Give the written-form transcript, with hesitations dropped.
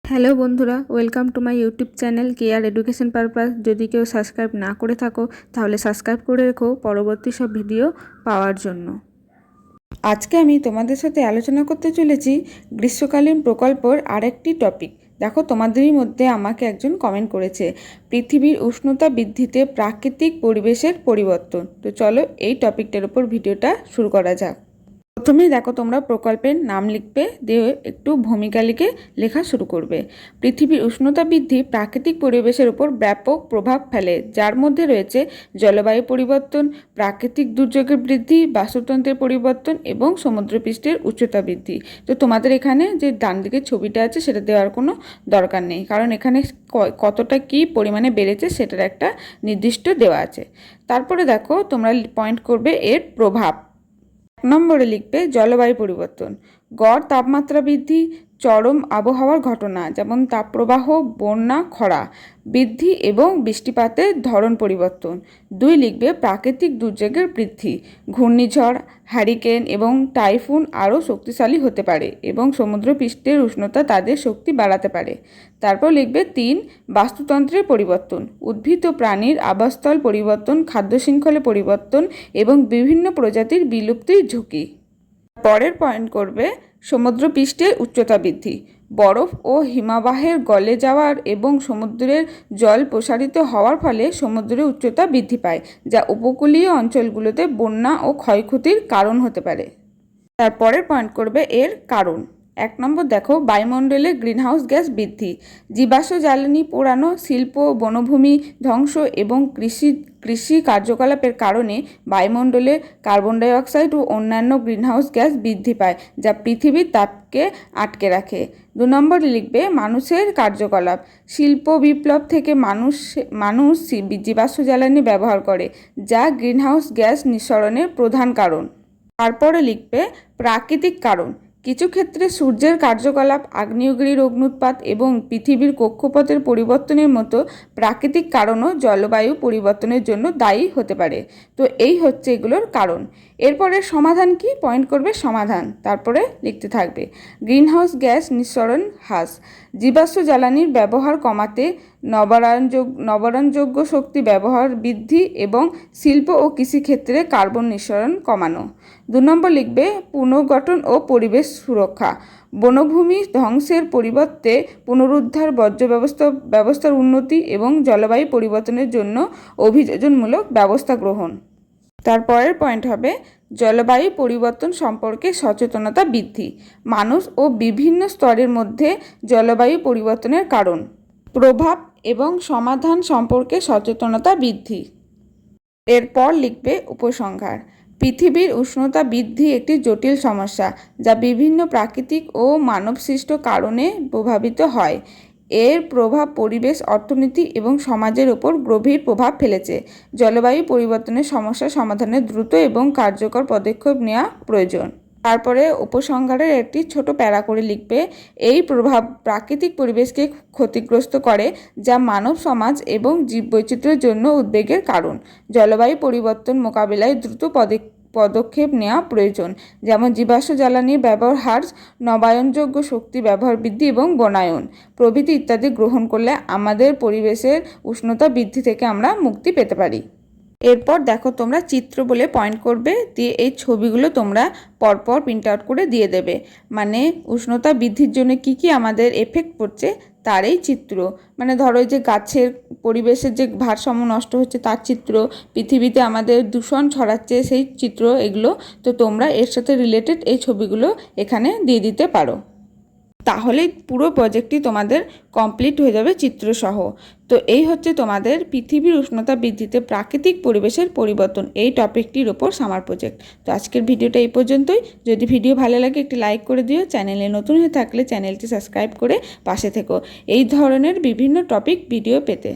Hello বন্ধুরা, welcome to my YouTube channel care education purpose. যদি কেউ সাবস্ক্রাইব না করে থাকো তাহলে সাবস্ক্রাইব করে রেখো পরবর্তী সব ভিডিও পাওয়ার জন্য। আজকে আমি তোমাদের সাথে আলোচনা করতে চলেছি গ্রীষ্মকালীন প্রকল্পের আরেকটি টপিক। দেখো, তোমাদেরই মধ্যে আমাকে একজন কমেন্ট করেছে পৃথিবীর উষ্ণতা বৃদ্ধিতে প্রাকৃতিক পরিবেশের পরিবর্তন। তো চলো এই টপিকটার উপর ভিডিওটা শুরু করা যাক। প্রথমেই দেখো, তোমরা প্রকল্পের নাম লিখবে, দিয়ে একটু ভূমিকা লিখে লেখা শুরু করবে। পৃথিবীর উষ্ণতা বৃদ্ধি প্রাকৃতিক পরিবেশের উপর ব্যাপক প্রভাব ফেলে, যার মধ্যে রয়েছে জলবায়ু পরিবর্তন, প্রাকৃতিক দুর্যোগের বৃদ্ধি, বাস্তুতন্ত্রের পরিবর্তন এবং সমুদ্রপৃষ্ঠের উচ্চতা বৃদ্ধি। তো তোমাদের এখানে যে ডান দিকের ছবিটা আছে সেটা দেওয়ার কোনো দরকার নেই, কারণ এখানে কতটা কী পরিমাণে বেড়েছে সেটার একটা নির্দিষ্ট দেওয়া আছে। তারপরে দেখো, তোমরা পয়েন্ট করবে এর প্রভাব। নম্বরে লিখবে জলবায়ু পরিবর্তন, গড় তাপমাত্রা বৃদ্ধি, চরম আবহাওয়ার ঘটনা যেমন তাপপ্রবাহ, বন্যা, খরা বৃদ্ধি এবং বৃষ্টিপাতের ধরন পরিবর্তন। 2 লিখবে প্রাকৃতিক দুর্যোগের বৃদ্ধি, ঘূর্ণিঝড়, হারিকেন এবং টাইফুন আরও শক্তিশালী হতে পারে এবং সমুদ্রপৃষ্ঠের উষ্ণতা তাদের শক্তি বাড়াতে পারে। তারপর লিখবে 3 বাস্তুতন্ত্রের পরিবর্তন, উদ্ভিদ ও প্রাণীর আবাসস্থল পরিবর্তন, খাদ্য শৃঙ্খলে পরিবর্তন এবং বিভিন্ন প্রজাতির বিলুপ্তির ঝুঁকি। পরের পয়েন্ট করবে সমুদ্রপৃষ্ঠের উচ্চতা বৃদ্ধি, বরফ ও হিমবাহের গলে যাওয়ার এবং সমুদ্রের জল প্রসারিত হওয়ার ফলে সমুদ্রের উচ্চতা বৃদ্ধি পায়, যা উপকূলীয় অঞ্চলগুলোতে বন্যা ও ক্ষয়ক্ষতির কারণ হতে পারে। তারপরের পয়েন্ট করবে এর কারণ। 1 নম্বর দেখো, বায়ুমণ্ডলে গ্রিনহাউস গ্যাস বৃদ্ধি, জীবাশ্ম জ্বালানি পোড়ানো, শিল্প, বনভূমি ধ্বংস এবং কৃষি কার্যকলাপের কারণে বায়ুমণ্ডলে কার্বন ডাইঅক্সাইড ও অন্যান্য গ্রিনহাউস গ্যাস বৃদ্ধি পায়, যা পৃথিবীর তাপকে আটকে রাখে। 2 নম্বর লিখবে মানুষের কার্যকলাপ, শিল্প বিপ্লব থেকে মানুষ জীবাশ্ম জ্বালানি ব্যবহার করে, যা গ্রিনহাউস গ্যাস নিঃসরণের প্রধান কারণ। তারপরে লিখবে প্রাকৃতিক কারণ, কিছু ক্ষেত্রে সূর্যের কার্যকলাপ, আগ্নেয়গিরির অগ্ন্যুৎপাত এবং পৃথিবীর কক্ষপথের পরিবর্তনের মতো প্রাকৃতিক কারণও জলবায়ু পরিবর্তনের জন্য দায়ী হতে পারে। তো এই হচ্ছে এগুলোর কারণ। এরপরে সমাধান কি? পয়েন্ট করবে সমাধান, তারপরে লিখতে থাকবে গ্রিনহাউস গ্যাস নিঃসরণ হ্রাস, জীবাশ্ম জ্বালানির ব্যবহার কমাতে নবায়নযোগ্য শক্তি ব্যবহার বৃদ্ধি এবং শিল্প ও কৃষিক্ষেত্রে কার্বন নিঃসরণ কমানো। 2 নম্বর লিখবে পুনর্গঠন ও পরিবেশ সুরক্ষা, বনভূমি ধ্বংসের পরিবর্তে পুনরুদ্ধার, বর্জ্য ব্যবস্থার উন্নতি এবং জলবায়ু পরিবর্তনের জন্য অভিযোজনমূলক ব্যবস্থা গ্রহণ। তারপরের পয়েন্ট হবে জলবায়ু পরিবর্তন সম্পর্কে সচেতনতা বৃদ্ধি, মানুষ ও বিভিন্ন স্তরের মধ্যে জলবায়ু পরিবর্তনের কারণ, প্রভাব এবং সমাধান সম্পর্কে সচেতনতা বৃদ্ধি। এরপর লিখবে উপসংহার, পৃথিবীর উষ্ণতা বৃদ্ধি একটি জটিল সমস্যা যা বিভিন্ন প্রাকৃতিক ও মানবসৃষ্ট কারণে প্রভাবিত হয়। এর প্রভাব পরিবেশ, অর্থনীতি এবং সমাজের উপর গভীর প্রভাব ফেলেছে। জলবায়ু পরিবর্তনের সমস্যা সমাধানে দ্রুত এবং কার্যকর পদক্ষেপ নেওয়া প্রয়োজন। তারপরে উপসংহারের একটি ছোট প্যারা করে লিখবে, এই প্রভাব প্রাকৃতিক পরিবেশকে ক্ষতিগ্রস্ত করে, যা মানব সমাজ এবং জীববৈচিত্র্যের জন্য উদ্বেগের কারণ। জলবায়ু পরিবর্তন মোকাবিলায় দ্রুত পদক্ষেপ নেওয়া প্রয়োজন, যেমন জীবাশ্ম জ্বালানির ব্যবহার হ্রাস, নবায়নযোগ্য শক্তি ব্যবহার বৃদ্ধি এবং বনায়ন প্রভৃতি ইত্যাদি গ্রহণ করলে আমাদের পরিবেশের উষ্ণতা বৃদ্ধি থেকে আমরা মুক্তি পেতে পারি। এরপর দেখো, তোমরা চিত্র বলে পয়েন্ট করবে, দিয়ে এই ছবিগুলো তোমরা পরপর প্রিন্ট আউট করে দিয়ে দেবে, মানে উষ্ণতা বৃদ্ধির জন্য কি কি আমাদের এফেক্ট পড়ছে তার এই চিত্র। মানে ধরো যে গাছের পরিবেশের যে ভারসাম্য নষ্ট হচ্ছে তার চিত্র, পৃথিবীতে আমাদের দূষণ ছড়াচ্ছে সেই চিত্র, এগুলো তো তোমরা এর সাথে রিলেটেড এই ছবিগুলো এখানে দিয়ে দিতে পারো। তাহলে পুরো প্রজেক্টটি তোমাদের কমপ্লিট হয়ে যাবে চিত্রসহ। তো এই হচ্ছে তোমাদের পৃথিবীর উষ্ণতা বৃদ্ধিতে প্রাকৃতিক পরিবেশের পরিবর্তন এই টপিকটির ওপর সামার প্রজেক্ট। তো আজকের ভিডিওটা এই পর্যন্তই। যদি ভিডিও ভালো লাগে একটি লাইক করে দিও, চ্যানেলে নতুন হয়ে থাকলে চ্যানেলটি সাবস্ক্রাইব করে পাশে থেকো এই ধরনের বিভিন্ন টপিক ভিডিও পেতে।